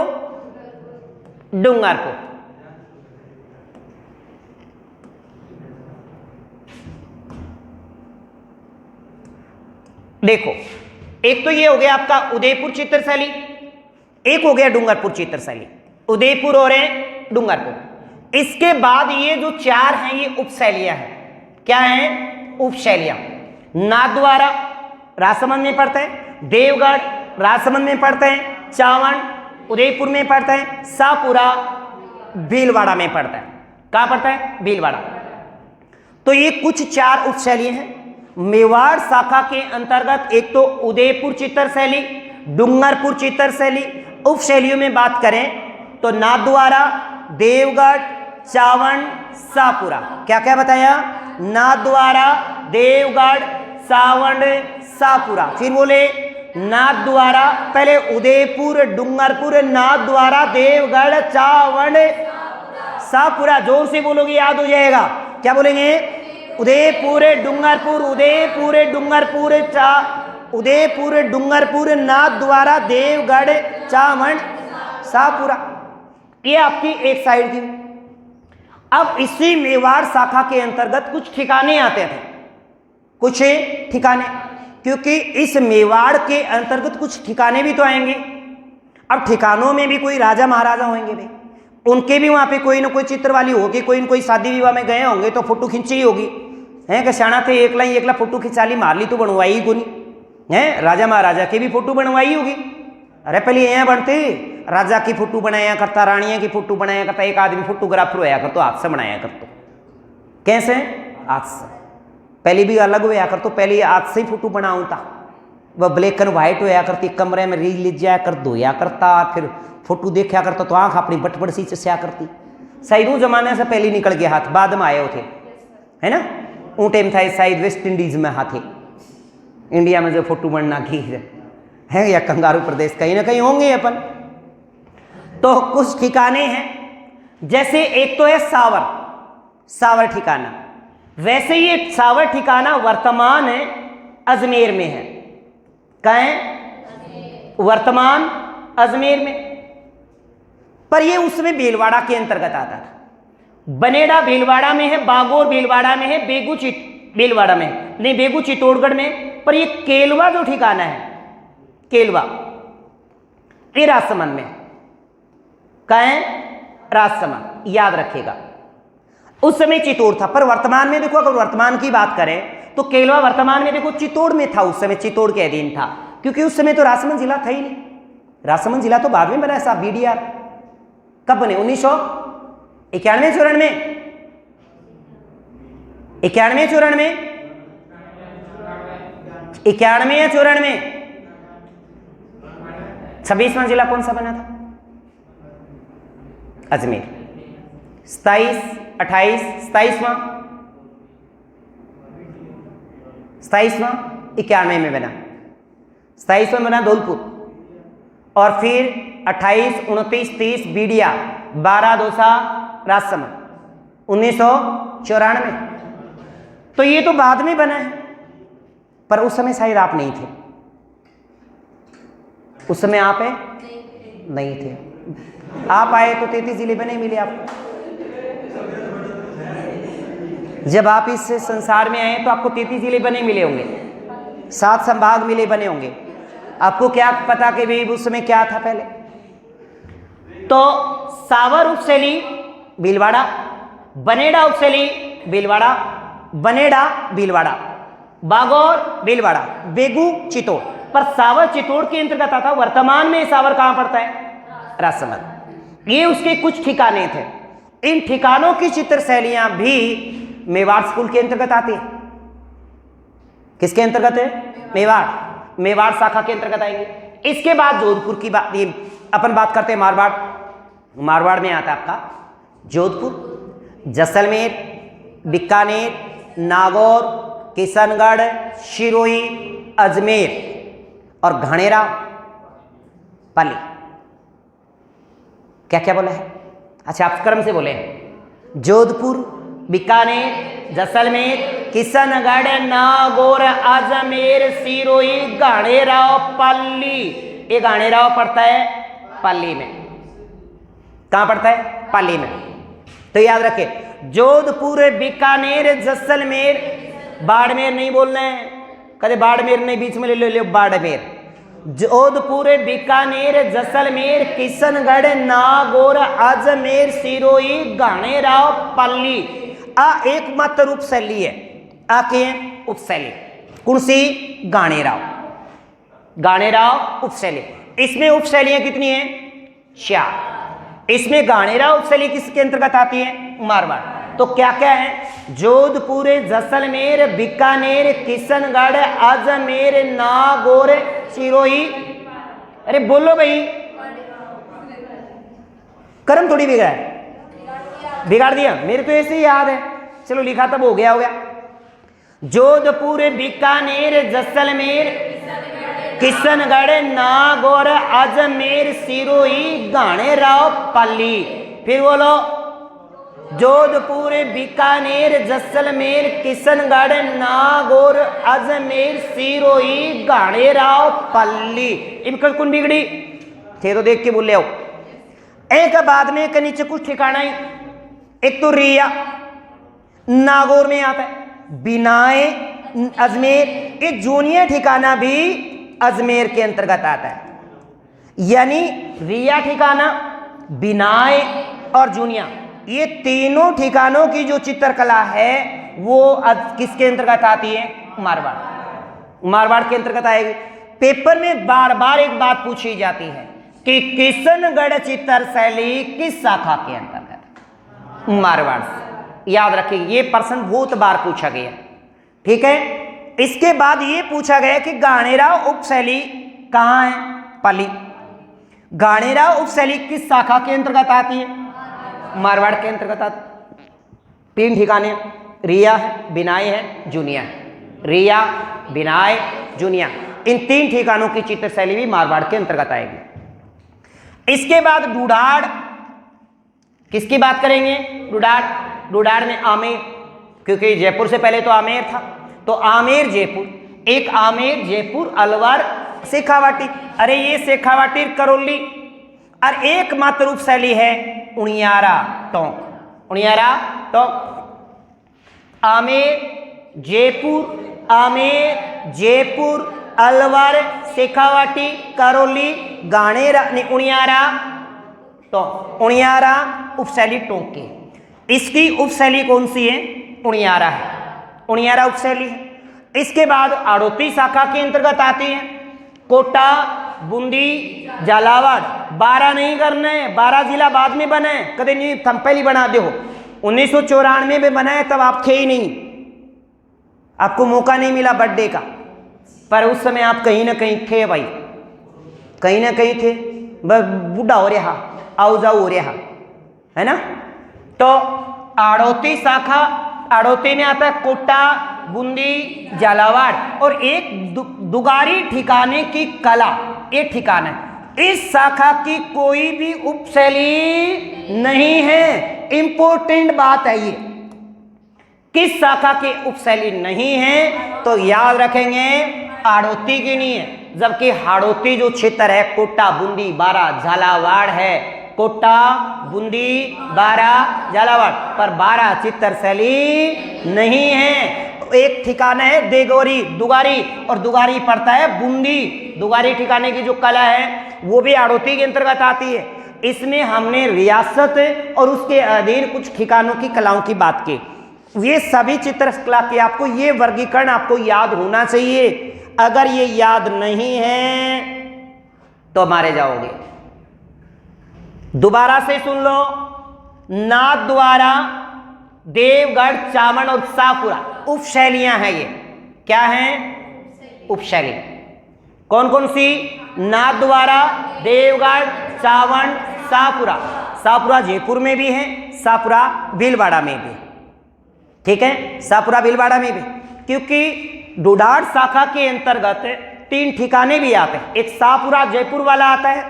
डूंगरपुर। देखो, एक तो ये हो गया आपका उदयपुर चित्र शैली, एक हो गया डूंगरपुर चित्र शैली, उदयपुर और डूंगरपुर। इसके बाद ये जो चार हैं ये उपशैलियां हैं। क्या हैं? उपशैलियां। नाथद्वारा राजसमंद में पड़ते हैं, देवगढ़ राजसमंद में पड़ते हैं, चावंड उदयपुर में पड़ता है, शाहपुरा भीलवाड़ा में पड़ता है। कहां पड़ता है? भीलवाड़ा। तो ये कुछ चार उपशैली हैं मेवाड़ शाखा के अंतर्गत। एक तो उदयपुर चित्र शैली, डूंगरपुर चित्र शैली। उपशैलियों में बात करें तो नाथद्वारा, देवगढ़, चावंड, शाहपुरा। क्या क्या बताया? नाथद्वारा, देवगढ़, चावंड, शाहपुरा। फिर बोले नाथद्वारा, पहले उदयपुर, डूंगरपुर, नाथद्वारा, देवगढ़, चावंड, शाहपुरा। जोर से बोलोगे याद हो जाएगा। क्या बोलेंगे? उदयपुर, डूंगरपुर, उदयपुर, डूंगरपुर, उदयपुर, डूंगरपुर, नाथद्वारा, देवगढ़, चावंड, शाहपुरा। ये आपकी एक साइड की। अब इसी मेवाड़ शाखा के अंतर्गत कुछ ठिकाने आते थे, कुछ ठिकाने, क्योंकि इस मेवाड़ के अंतर्गत कुछ ठिकाने भी तो आएंगे। अब ठिकानों में भी कोई राजा महाराजा होंगे भाई, उनके भी वहां पे कोई ना कोई चित्र वाली होगी। कोई न कोई शादी विवाह में गए होंगे तो फोटो खींची ही होगी, है कि सियाणा थे एकला फोटो खिंचा ली, मार ली तो बनवाई को नहीं है। राजा महाराजा की भी फोटो बनवाई होगी। अरे पहले यहाँ बनते राजा की फोटो बनाया करता, रानिया की फोटो बनाया करता, एक आदमी फोटोग्राफर होया कर तो हाथ से बनाया कर। तो कैसे? हाथ से। पहले भी अलग होया कर, तो पहले हाथ से ही फोटो बनाऊं था। वह ब्लैक एंड व्हाइट होया करती, कमरे में रील लिज जाया कर, धोया करता, फिर फोटो देखा करता तो आंख अपनी बटबड़ सी चस्या करती। शायद वो जमाने से पहले निकल गया हाथ, बाद में आए थे, है ना। वो टाइम था शायद वेस्ट इंडीज में हाथे, इंडिया में जो फोटो बनना की है, या कंगारू प्रदेश कहीं ना कहीं होंगे अपन। तो कुछ ठिकाने हैं, जैसे एक तो है सावर, सावर ठिकाना। वैसे ये सावर ठिकाना वर्तमान अजमेर में है। कहाँ है? वर्तमान अजमेर में। पर ये उसमें भीलवाड़ा के अंतर्गत आता था। बनेड़ा भीलवाड़ा में है, बागोर भीलवाड़ा में है, बेगू भीलवाड़ा में है, नहीं बेगू चित्तौड़गढ़ में। पर ये केलवा जो ठिकाना है, केलवा, ये राजसमंद में। कहाँ है? राजसमंद, याद रखेगा। उस समय चित्तौड़ था, पर वर्तमान में देखो, अगर वर्तमान की बात करें तो केलवा वर्तमान में देखो चित्तौड़ में था। उस समय चित्तौड़ के अधीन था, क्योंकि उस समय तो राजसमंद जिला था ही नहीं। राजसमंद जिला तो बाद में बना है साहब, बीडीआर कब बने? 1991 94 91 94 91 या 94? 26वां जिला कौन सा बना था? अजमेर। 27 28 27वां 91 में बना, 27 में बना धौलपुर, और फिर 28 29 30 बीडिया, 12 दौसा राजसमंद 1994। तो ये तो बाद में बना है, पर उस समय शायद आप नहीं थे। उस समय आप है नहीं थे। आप आए तो 33 जिले बने मिले आपको। जब आप इस संसार में आए तो आपको 33 जिले बने मिले होंगे, 7 संभाग मिले बने होंगे। आपको क्या पता कि भाई उस समय क्या था पहले। तो सावर उपशैली भीलवाड़ा, बनेड़ा उपशैली भीलवाड़ा, बनेड़ा भीलवाड़ा, बागौर भीलवाड़ा, बेगू चित्तौड़। पर सावर चित्तौड़ के अंतर्गत आता। वर्तमान में सावर कहां पड़ता है? राजसमंद। ये उसके कुछ ठिकाने थे। इन ठिकानों की चित्र शैलियां भी मेवाड़ स्कूल के अंतर्गत आती है। किसके अंतर्गत है? मेवाड़, मेवाड़ शाखा के अंतर्गत आएंगे। इसके बाद जोधपुर की बात, ये अपन बात करते हैं मारवाड़। मारवाड़ में आता है आपका जोधपुर, जैसलमेर, बीकानेर, नागौर, किशनगढ़, सिरोही, अजमेर। और घाणेराव पाली। क्या क्या बोला है? अच्छा, आप क्रम से बोले। जोधपुर, बीकानेर, जैसलमेर, किशनगढ़, नागौर, अजमेर, सिरोही, घाणेराव, पाली। ये घाणेराव पड़ता है पाली में। कहां पड़ता है? पाली में। तो याद रखे, जोधपुर, बीकानेर, जैसलमेर, बाड़मेर नहीं बोलना है, कदे बाड़मेर नहीं बीच में ले लो बाड़मेर। जोधपुर, बीकानेर, जैसलमेर, किशनगढ़, नागौर, अजमेर, सिरोही, घाणेराव, पाली। आ एकमात्र उपशैली है। आ के उपशैली कौन सी? घाणेराव। घाणेराव उपशैली। इसमें उपशैलियां कितनी हैं? 4। इसमें घाणेराव उपशैली किसके अंतर्गत आती है? मारवाड़। तो क्या क्या है? जोधपुर, जैसलमेर, बीकानेर, किशनगढ़, अजमेर, नागौर, सिरोही। अरे बोलो भाई, कर्म थोड़ी बिगड़ा है, बिगाड़ दिया? मेरे तो ऐसे ही याद है, चलो लिखा तब हो गया हो गया। जोधपुर, बीकानेर, जैसलमेर, किशनगढ़, नागौर, अजमेर, सिरोही, घाणेराव, पाली। फिर बोलो, जोधपुर, बीकानेर, जैसलमेर, किशनगढ़, नागौर, अजमेर, सिरोही, घाणेराव, पाली। इनका कौन बिगड़ी थे? तो देख के बोले आओ। एक बाद में के नीचे कुछ ठिकाना ही, एक तो रिया नागौर में आता है, बिनाए अजमेर, ये जूनिया ठिकाना भी अजमेर के अंतर्गत आता है। यानी रिया ठिकाना, बिनाए और जूनिया, ये तीनों ठिकानों की जो चित्रकला है वो किसके अंतर्गत आती है? मारवाड़। मारवाड़ के अंतर्गत आएगी। पेपर में बार बार एक बात पूछी जाती है कि किशनगढ़ चित्र शैली किस शाखा के अंतर्गत? मारवाड़। याद रखिए, ये प्रश्न बहुत बार पूछा गया। ठीक है। इसके बाद ये पूछा गया कि घाणेराव उपशैली कहां है? पाली। घाणेराव उपशैली किस शाखा के अंतर्गत आती है? मारवाड़ के अंतर्गत आती। 3 ठिकाने, रिया है, बिनाए है, जूनिया है। रिया, बिनाए, जूनिया, इन 3 ठिकानों की चित्र शैली भी मारवाड़ के अंतर्गत आएगी। इसके बाद डुडाड़, किसकी बात करेंगे? डुडाड़। डुडाड़ में आमेर, क्योंकि जयपुर से पहले तो आमेर था, तो आमेर जयपुर, एक आमेर जयपुर अलवर शेखावाटी। अरे ये शेखावाटी करौली। और एकमात्र उपशैली है उनियारा टोंक। उनियारा टोंक। आमेर जयपुर, आमेर जयपुर, अलवर, शेखावाटी, करौली, घाणेरा, उनियारा टोंक। उनियारा उपशैली टोंक की। इसकी उपशैली कौन सी है? उनियारा है। उनियारा उपशैली है। इसके बाद आड़ोती शाखा के अंतर्गत आती है कोटा, बूंदी, झालावाड़। 12 नहीं करने, 12 जिला बाद में बने, कदे नहीं, थम पहली बना दो। 1994 में बनाए, तब आप थे ही नहीं, आपको मौका नहीं मिला बर्थडे का, पर उस समय आप कहीं ना कहीं थे भाई, कहीं ना कहीं थे। बस बूढ़ा हो रहा, आओ जाओ हो रहा है ना। तो आड़ोती शाखा, आड़ोती में आता है कोटा, बूंदी, झालावाड़, और एक दुगारी ठिकाने की कला, एक ठिकाना है। इस शाखा की कोई भी उपशैली नहीं है। इंपॉर्टेंट बात है ये, किस शाखा की उपशैली नहीं है? तो याद रखेंगे आड़ोती की नहीं है। जबकि हाड़ोती जो क्षेत्र है, कोटा, बूंदी, बारा, झालावाड़ है। कोटा, बूंदी, बारा, झालावाड़, पर 12 चित्र शैली नहीं है। एक ठिकाना है देगोरी, दुगारी, और दुगारी पड़ता है बूंदी। दुगारी ठिकाने की जो कला है वो भी आड़ोती के अंतर्गत आती है। इसमें हमने रियासत और उसके अधीन कुछ ठिकानों की कलाओं की बात की। ये सभी चित्रकला के आपको ये वर्गीकरण आपको याद होना चाहिए। अगर ये याद नहीं है तो मारे जाओगे। दोबारा से सुन लो, नाथद्वारा, देवगढ़, चावंड और शाहपुरा उपशैलियां हैं। ये क्या हैं? उपशैली। कौन कौन सी? नाथद्वारा, देवगढ़, चावंड, शाहपुरा। शाहपुरा जयपुर में भी है, शाहपुरा भीलवाड़ा में भी। ठीक है, शाहपुरा भीलवाड़ा में भी, क्योंकि डुडाड़ शाखा के अंतर्गत 3 ठिकाने भी आते हैं। एक शाहपुरा जयपुर वाला आता है,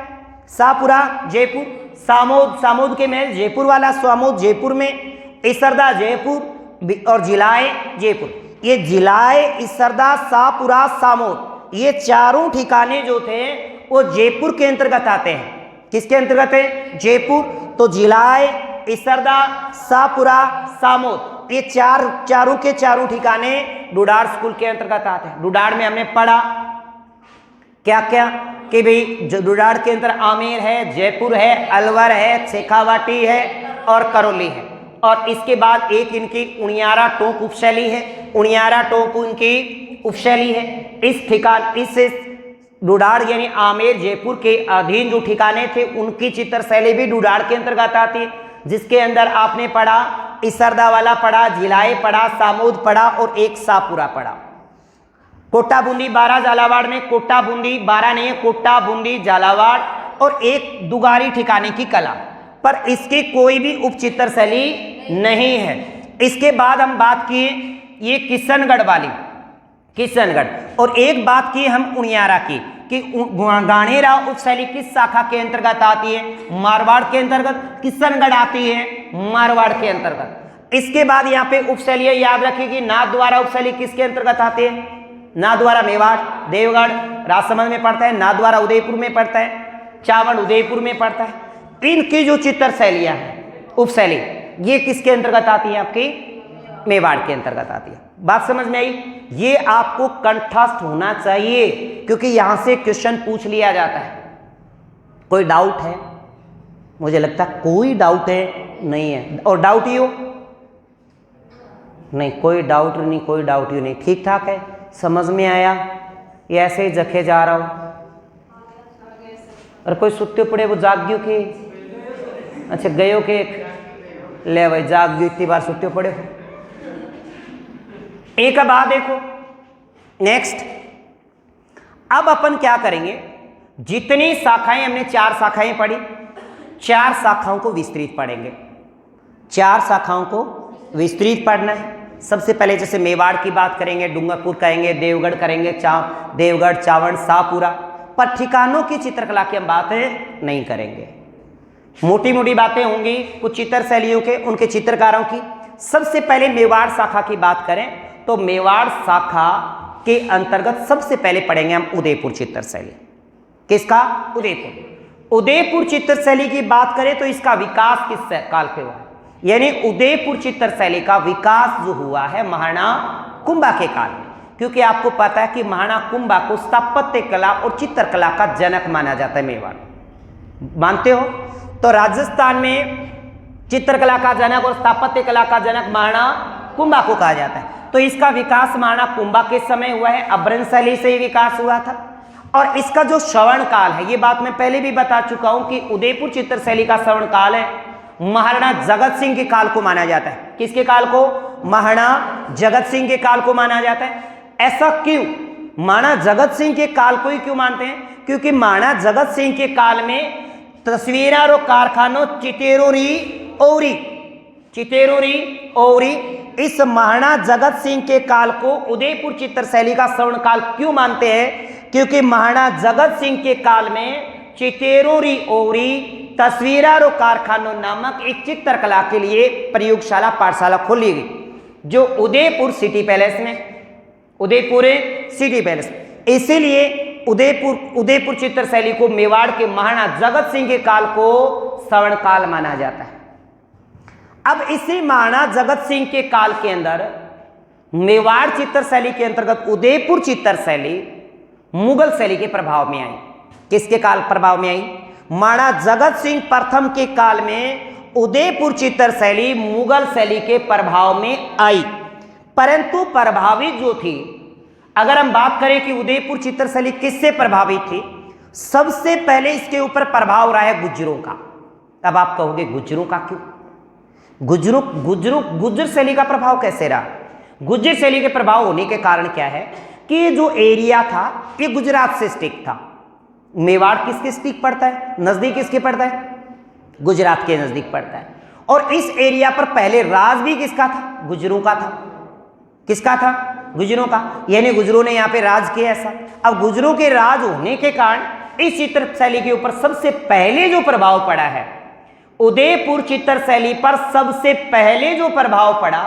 शाहपुरा जयपुर, सामोद, सामोद के महल जयपुर वाला, सामोद जयपुर में, इसरदा जयपुर और जिलाए जयपुर। ये जिलाए, इसरदा, शाहपुरा, सामोद, ये चारों ठिकाने जो थे वो जयपुर के अंतर्गत आते हैं। किसके अंतर्गत है? जयपुर। तो जिलाए, इसरदा, शाहपुरा, सामोद, ये चारों के चारों ठिकाने डुडार स्कूल के अंतर्गत आते हैं। डुडार में हमने पढ़ा क्या क्या कि भाई डुडार के अंदर आमेर है, जयपुर है, अलवर है, शेखावाटी है और करौली है। और इसके बाद एक इनकी उनियारा टोंक उपशैली है, उनियारा टोंक इनकी उपशैली है। इस ठिकान, इस डुडार यानी आमेर जयपुर के अधीन जो ठिकाने थे उनकी चित्रशैली भी डुडार के अंतर्गत आती है, जिसके अंदर आपने पढ़ा इसरदा वाला पढ़ा, जिलाए पढ़ा, सामोद पढ़ा और एक शाहपुरा पढ़ा। कोटा बूंदी बारा झालावाड़ में, कोटा बूंदी बारा नहीं है, कोटा बूंदी झालावाड़ और एक दुगारी ठिकाने की कला, पर इसकी कोई भी उपचित्र शैली नहीं है। इसके बाद हम बात किए ये किशनगढ़ वाली, किशनगढ़, और एक बात की हम उनियारा की कि गानेरा उपशैली किस शाखा के अंतर्गत आती है? मारवाड़ के अंतर्गत। किशनगढ़ आती है मारवाड़ के अंतर्गत। इसके बाद यहाँ पे उपशैली याद रखिए, नाथद्वारा उपशैली किसके अंतर्गत आती है? नाथद्वारा मेवाड़, देवगढ़, राजसमंद में पड़ता है, नाथद्वारा उदयपुर में पड़ता है, चावड़ उदयपुर में पड़ता है। इनकी जो चित्र शैलियां हैं उपशैली, ये किसके अंतर्गत आती है? आपकी मेवाड़ के अंतर्गत आती है। बात समझ में आई? ये आपको कंठस्थ होना चाहिए क्योंकि यहां से क्वेश्चन पूछ लिया जाता है। कोई डाउट है? मुझे लगता है कोई डाउट है नहीं है, और डाउट ही हो नहीं, कोई डाउट नहीं, कोई डाउट ही नहीं, ठीक ठाक है, समझ में आया? ये ऐसे ही जखे जा रहा हूं। और कोई सुत्ते पड़े वो जाग गयो के? अच्छा गयो के? ले भाई जाग गयो, इतनी बार सुत्ते पड़े हो। एक बात देखो नेक्स्ट, अब अपन क्या करेंगे, जितनी शाखाएं हमने 4 शाखाएं पढ़ी, 4 शाखाओं को विस्तृत पढ़ेंगे। 4 शाखाओं को विस्तृत पढ़ना है। सबसे पहले जैसे मेवाड़ की बात करेंगे, डूंगरपुर कहेंगे, देवगढ़ करेंगे, देवगढ़, चावड़, शाहपुरा, पर ठिकानों की चित्रकला की हम बातें नहीं करेंगे। मोटी मोटी बातें होंगी कुछ चित्र शैलियों के, उनके चित्रकारों की। सबसे पहले मेवाड़ शाखा की बात करें तो मेवाड़ शाखा के अंतर्गत सबसे पहले पढ़ेंगे हम उदयपुर चित्र शैली। किसका? उदयपुर। उदयपुर चित्र शैली की बात करें तो इसका विकास किस काल पे हुआ है? यानी उदयपुर चित्र शैली का विकास जो हुआ है महाराणा कुंभा के काल में, क्योंकि आपको पता है कि महाराणा कुंभा को स्थापत्य कला और चित्रकला का जनक माना जाता है। मेवाड़ मानते हो? तो राजस्थान में चित्रकला का जनक और स्थापत्य कला का जनक महाराणा कुंभा को कहा जाता है। तो इसका विकास महाराणा कुंभा के समय हुआ है, अभ्रंश शैली से ही विकास हुआ था। और इसका जो श्रवण काल है, ये बात मैं पहले भी बता चुका हूं कि उदयपुर चित्र शैली का श्रवण काल है महाराणा जगत सिंह के काल को माना जाता है। किसके काल को? महाराणा जगत सिंह के काल को माना जाता है। ऐसा क्यों? महाराणा जगत सिंह के काल को ही क्यों मानते हैं? क्योंकि महाराणा जगत सिंह के काल में तस्वीरा रो कारखानों चितेरोरी ओरी, इस महाराणा जगत सिंह के काल को उदयपुर चित्र शैली का श्रवण काल क्यों मानते हैं? क्योंकि महाराणा जगत सिंह के काल में चितेरोरी ओरी तस्वीरा रो कारखानों नामक एक चित्रकला के लिए प्रयोगशाला पाठशाला खोली गई, जो उदयपुर सिटी पैलेस में, उदयपुर सिटी पैलेस। इसीलिए उदयपुर चित्र शैली को मेवाड़ के महाराणा जगत सिंह के काल को श्रवण काल माना जाता है। अब इसी महाराणा जगत सिंह के काल के अंदर मेवाड़ चित्र शैली के अंतर्गत उदयपुर चित्र शैली मुगल शैली के प्रभाव में आई। किसके काल प्रभाव में आई? महाराणा जगत सिंह प्रथम के काल में उदयपुर चित्र शैली मुगल शैली के प्रभाव में आई। परंतु प्रभावित जो थी, अगर हम बात करें कि उदयपुर चित्र शैली किससे प्रभावित थी, सबसे पहले इसके ऊपर प्रभाव रहा है गुज्जरों का। अब आप कहोगे गुज्जरों का क्यों? गुज्जर शैली का प्रभाव कैसे रहा? गुज्जर शैली के प्रभाव होने के कारण क्या है कि जो एरिया था ये गुजरात से स्टिक था। मेवाड़ किसके स्टिक पड़ता है? नजदीक किसके पड़ता है? गुजरात के नजदीक पड़ता है। और इस एरिया पर पहले राज भी किसका था? गुज्जरों का था। किसका था? गुजरों का, यानी गुजरों ने यहाँ पे राज किया ऐसा। अब गुजरों के राज होने के कारण इस चित्र शैली के ऊपर सबसे पहले जो प्रभाव पड़ा है, उदयपुर चित्र शैली पर सबसे पहले जो प्रभाव पड़ा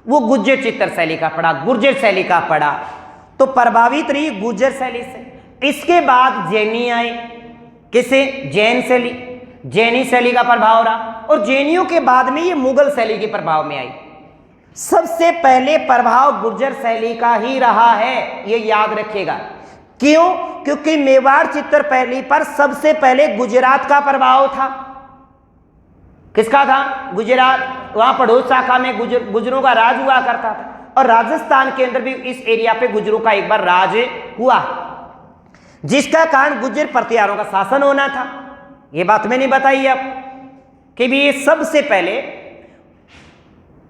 वो गुर्जर चित्र शैली का पड़ा, गुर्जर शैली का पड़ा। तो प्रभावित रही गुर्जर शैली से। इसके बाद जैनी आए, किसे? जैन शैली, जैनी शैली का प्रभाव रहा, और जैनियों के बाद में ये मुगल शैली के प्रभाव में आई। सबसे पहले प्रभाव गुर्जर शैली का ही रहा है, ये याद रखिएगा। क्यों? क्योंकि मेवाड़ चित्र शैली पर सबसे पहले गुजरात का प्रभाव था। किसका था? गुजरात। वहां पड़ोस शाखा में गुजरों का राज हुआ करता था, और राजस्थान के अंदर भी इस एरिया पे गुजरों का एक बार राज हुआ, जिसका कारण गुर्जर प्रतिहारों का शासन होना था। ये बात मैंने बताई अब कि भी ये सबसे पहले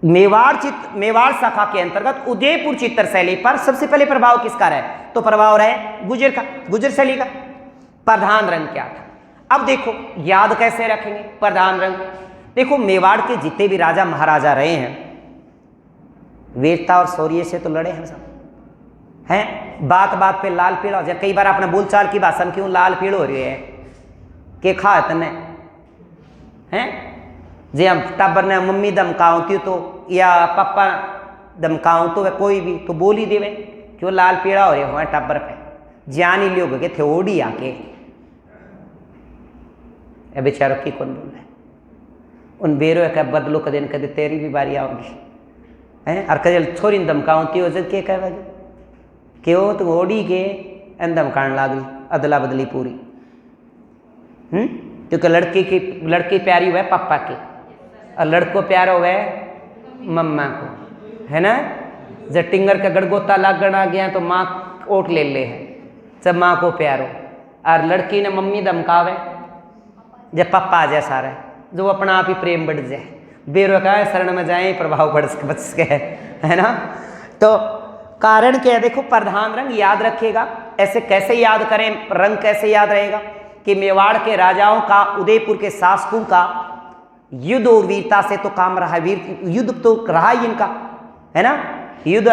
मेवाड़ शाखा के अंतर्गत उदयपुर चित्र शैली पर सबसे पहले प्रभाव किसका रहा? तो प्रभाव रहा गुर्जर का, गुर्जर शैली का। प्रधान रंग क्या था? अब देखो याद कैसे रखेंगे प्रधान रंग। देखो मेवाड़ के जितने भी राजा महाराजा रहे हैं, वीरता और शौर्य से तो लड़े हैं सब, हैं? बात बात पे लाल पीला हो जाए। कई बार अपने बोलचाल की भाषा में क्यों लाल पीड़ हो रही है कि खा तने हैं जे हम टाबर ने मम्मी धमकाऊती तो या पापा धमकाऊं तो वह कोई भी तो बोल ही देवे क्यों लाल पीड़ा हो रहे हो टाबर पे, जान ही लियोगे कि थे ओडी आके बेचारों की कौन बोल रहे उन बेरो का बदलो कदे न कदे तेरी भी बारी आओगी हैं। और कदे छोरी धमकाऊती हो के कह क्यों तुम ओडी के एन धमकान लागी, अदला बदली पूरी। क्योंकि लड़की प्यारी हुआ है पापा की, और लड़को प्यारा हुआ है मम्मा को, है ना। जब टिंगर का गड़गोता लागण आ गया तो माँ ओट ले ले है, सब माँ को प्यारो। और लड़की ने मम्मी धमकावे जब पापा आ जाए सारा, जो अपना आप ही प्रेम बढ़ जाए, बेरो का शरण में जाए प्रभाव बच गए, है ना। तो कारण क्या है? देखो प्रधान रंग याद रखिएगा। ऐसे कैसे याद करें? रंग कैसे याद रहेगा कि मेवाड़ के राजाओं का, उदयपुर के शासकों का युद्ध और वीरता से तो काम रहा, युद्ध तो रहा ही इनका, है ना। युद्ध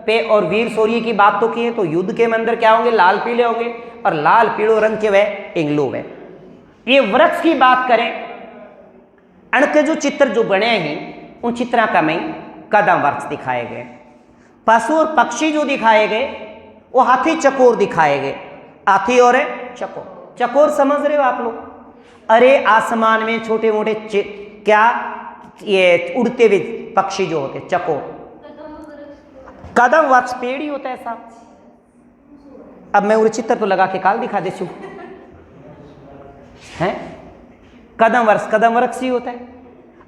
पे और वीर शौर्य की बात तो की है, तो युद्ध के अंदर क्या होंगे? लाल पीले होंगे, और लाल पीलो रंग के वह इंग्लो है। ये वृक्ष की बात करें, अणके जो चित्र जो बने हैं उन चित्रों का में कदम वृक्ष दिखाए गए, पशु और पक्षी जो दिखाए गए वो हाथी चकोर दिखाए गए। हाथी और चकोर, चकोर समझ रहे हो आप लोग? अरे आसमान में छोटे मोटे क्या ये उड़ते हुए पक्षी जो होते चकोर, कदम वृक्ष पेड़ ही होता है साहब। अब मैं वो चित्र तो लगा के काल दिखा दे छू है, कदम वृक्ष ही होता है।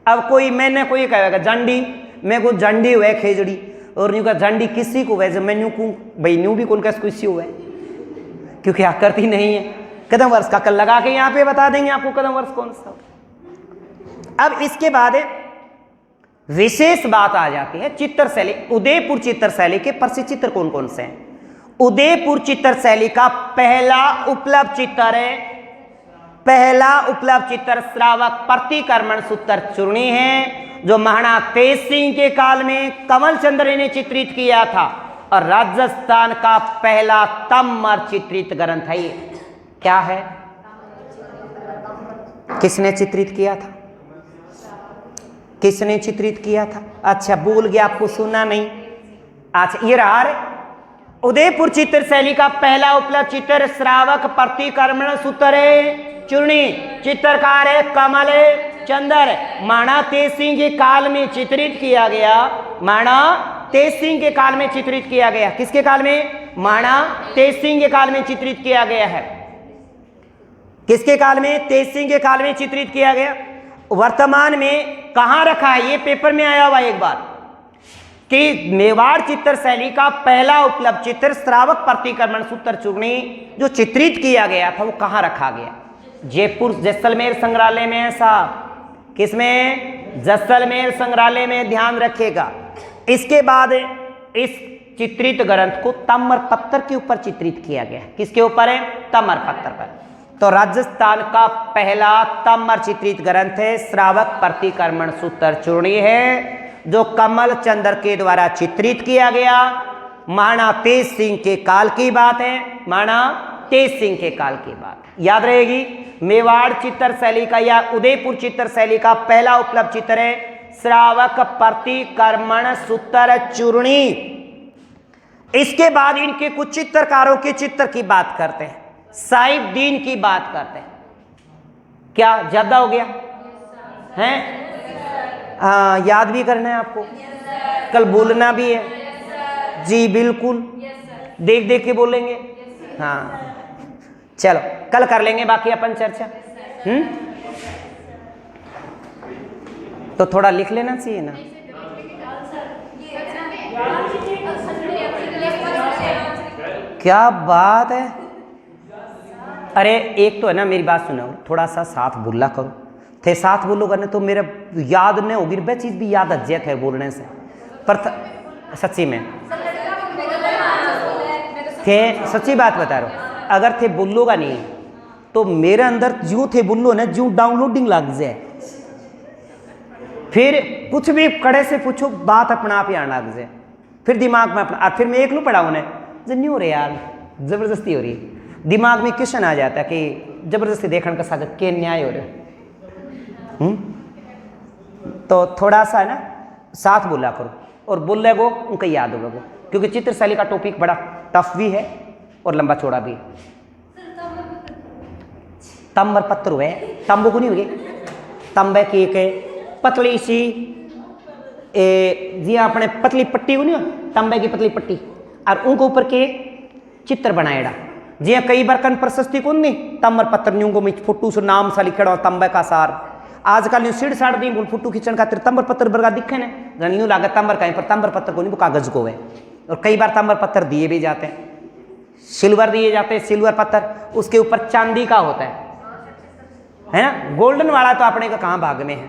अब कोई मैंने कोई कहेगा झंडी, मैं को झंडी हुआ खेजड़ी, और न्यू का झंडी किसी को वैसे मैं न्यू को भाई न्यू भी कौन कैसे किसी हुआ है, क्योंकि आकृति नहीं है। कदम वर्ष का कल लगा के यहाँ पे बता देंगे आपको कदम वर्ष कौन सा। अब इसके बाद विशेष बात आ जाती है चित्र शैली। उदयपुर चित्र शैली के प्रसिद्ध चित्र कौन कौन से हैं? उदयपुर चित्र शैली का पहला उपलब्ध चित्र है, पहला उपलब्ध चित्र श्रावक प्रतिक्रमण सूत्र चूर्णी है, जो महाराणा तेज सिंह के काल में कमल चंद्र ने चित्रित किया था, और राजस्थान का पहला तमर चित्रित ग्रंथ है। ये क्या है? किसने चित्रित किया था? किसने चित्रित किया था? अच्छा भूल गया, आपको सुना नहीं। अच्छा ये रहा रे उदयपुर चित्र शैली का पहला उपलब्ध चित्र श्रावक प्रतिक्रमण सूत्र चूर्णी, चित्रकार है कमल चंद्र, महाराणा तेज सिंह के काल में चित्रित किया गया। महाराणा तेज सिंह के काल में चित्रित किया गया। किसके काल में? महाराणा तेज सिंह के काल में चित्रित किया गया है। किसके काल में? तेज सिंह के काल में चित्रित किया गया। वर्तमान में कहां रखा है? ये पेपर में आया हुआ एक बार कि मेवाड़ चित्र शैली का पहला उपलब्ध चित्र श्रावक प्रतिक्रमण सूत्र चूर्णी जो चित्रित किया गया था वो कहां रखा गया? जयपुर जैसलमेर संग्रहालय में है साहब। किसमें? जैसलमेर संग्रहालय में, ध्यान रखिएगा। इसके बाद इस चित्रित ग्रंथ को तमर पत्थर के ऊपर चित्रित किया गया। किसके ऊपर है? तमर पत्थर पर। तो राजस्थान का पहला तमर चित्रित ग्रंथ है श्रावक प्रतिक्रमण सूत्र चूर्णी है, जो कमल चंद्र के द्वारा चित्रित किया गया। महाराणा तेज सिंह के काल की बात है, महाराणा तेज सिंह के काल की बात याद रहेगी। मेवाड़ चित्र शैली का या उदयपुर चित्र शैली का पहला उपलब्ध चित्र है श्रावक प्रतिक्रमण सूत्र चूर्णी। इसके बाद इनके कुछ चित्रकारों के चित्र की बात करते हैं, साहिबदीन की बात करते हैं। क्या ज्यादा हो गया है? हाँ, याद भी करना है आपको, कल बोलना भी है जी, बिल्कुल देख देख के बोलेंगे। हाँ चलो कल कर लेंगे बाकी अपन चर्चा। तो थोड़ा लिख लेना चाहिए ना। क्या बात है। अरे एक तो है ना, मेरी बात सुनो, थोड़ा सा साथ बोला करो, थे साथ बोलो करने तो मेरा याद नहीं होगी, वह चीज़ भी याद अज्जत है बोलने से। पर सच्ची में थे, सच्ची बात बता रहा हूँ, अगर थे बोलोगा नहीं तो मेरे अंदर जो थे बोलो ना, जो डाउनलोडिंग लग जाए, फिर कुछ भी कड़े से पूछो बात अपना आप ही आने लग जाए, फिर दिमाग में अपना, फिर मैं एक लू पढ़ा उन्हें नहीं हो रहे यार, जबरदस्ती हो रही, दिमाग में क्वेश्चन आ जाता है कि जबरदस्ती देखने का साथ के न्याय हो रहे। तो थोड़ा सा है ना साथ बोला करो, और बोल रहे वो उनको याद होगा वो, क्योंकि चित्रशैली का टॉपिक बड़ा टफ भी है और लंबा चौड़ा भी है। तंबर पत्थर हुए, तंबू को नहीं हुए, तंबे की एक पतली सी जी अपने पतली पट्टी को नहीं, तंबे की पतली पट्टी, और उनके ऊपर के चित्र बनाएड़ा जी। कई बार कन प्रशस्ति को नहीं, तंबर पत्थर न्यूंगो में फोटू से नाम सा लिखेड़ा तंबे का सार। आजकल न्यू सीढ़ साड़ दी बोल फोटू खींचन का तंबर पत्थर बरगा दिखे ने, यूं लागत तंबर कहीं पर, तंबर पत्थर को नहीं, वो कागज को है। और कई बार तंबर पत्थर दिए भी जाते हैं, सिल्वर दिए जाते हैं, सिल्वर पत्थर, उसके ऊपर चांदी का होता है ना। गोल्डन वाला तो अपने का कहाँ भाग में है,